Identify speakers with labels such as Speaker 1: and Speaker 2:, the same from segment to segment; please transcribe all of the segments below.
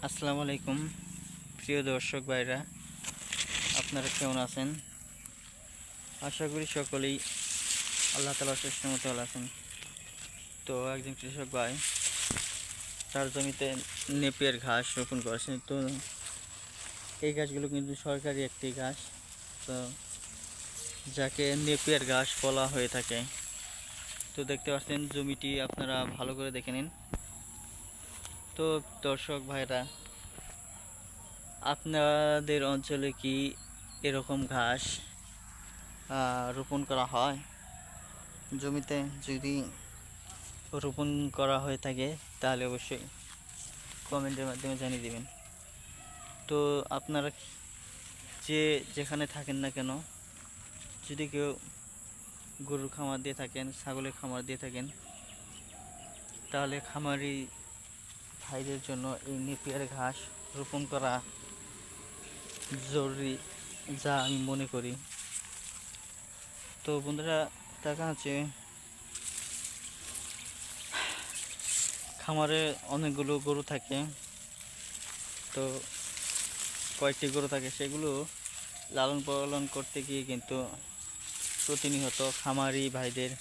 Speaker 1: আসসালামু আলাইকুম প্রিয় দর্শক ভাইরা, আপনারা কেমন আছেন? আশা করি সকলেই আল্লাহ তাআলার অশেষ রহমতে ভালো আছেন। তো একজন কৃষক ভাই তার জমিতে নেপিয়ার ঘাস রোপণ করেছেন। তো এই গাছগুলো কিন্তু সরকারি একটি ঘাস, তো যাকে নেপিয়ার ঘাস বলা হয়ে থাকে। তো দেখতে পাচ্ছেন জমিটি, আপনারা ভালো করে দেখে নিন। তো দর্শক ভাইরা, আপনাদের অঞ্চলে কি এরকম ঘাস রোপণ করা হয়? জমিতে যদি রোপণ করা হয়ে থাকে তাহলে অবশ্যই কমেন্টের মাধ্যমে জানিয়ে দেবেন। তো আপনারা যেখানে থাকেন না কেন, যদি কেউ গরুর খামার দিয়ে থাকেন, ছাগলের খামার দিয়ে থাকেন, তাহলে খামারি ভাইদের জন্য এই নেপিয়ার ঘাস রোপণ করা জরুরি, যা আমি মনে করি। তো বন্ধুরা, দেখা হচ্ছে খামারে অনেকগুলো গরু থাকে, তো কয়েকটি গরু থাকে, সেগুলো লালন পালন করতে গিয়ে কিন্তু প্রতিনিয়ত খামারি ভাইদের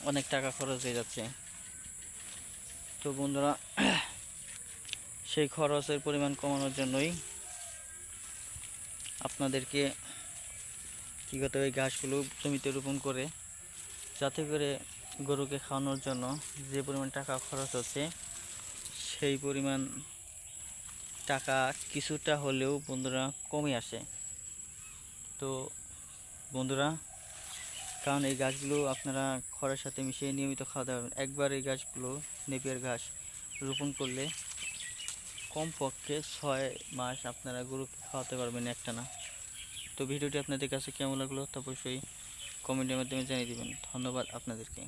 Speaker 1: অনেক টাকা খরচ হয়ে যাচ্ছে। তো বন্ধুরা, সেই খরচের পরিমাণ কমানোর জন্যই আপনাদেরকে কী করতে হবে, ঘাসগুলো জমিতে রোপণ করে, যাতে করে গরুকে খাওয়ানোর জন্য যে পরিমাণ টাকা খরচ হচ্ছে সেই পরিমাণ টাকা কিছুটা হলেও বন্ধুরা কমে আসে। তো বন্ধুরা, কারণ এই গাছগুলো আপনারা খড়ের সাথে মিশিয়ে নিয়মিত খাওয়াতে পারবেন। একবার এই গাছগুলো নেপিয়ার ঘাস রোপণ করলে কমপক্ষে 6 মাস আপনারা গরুকে খাওয়াতে পারবেন একটানা। তো ভিডিওটি আপনাদের কাছে কেমন লাগলো তা অবশ্যই কমেন্টের মাধ্যমে জানিয়ে দেবেন। ধন্যবাদ আপনাদেরকে।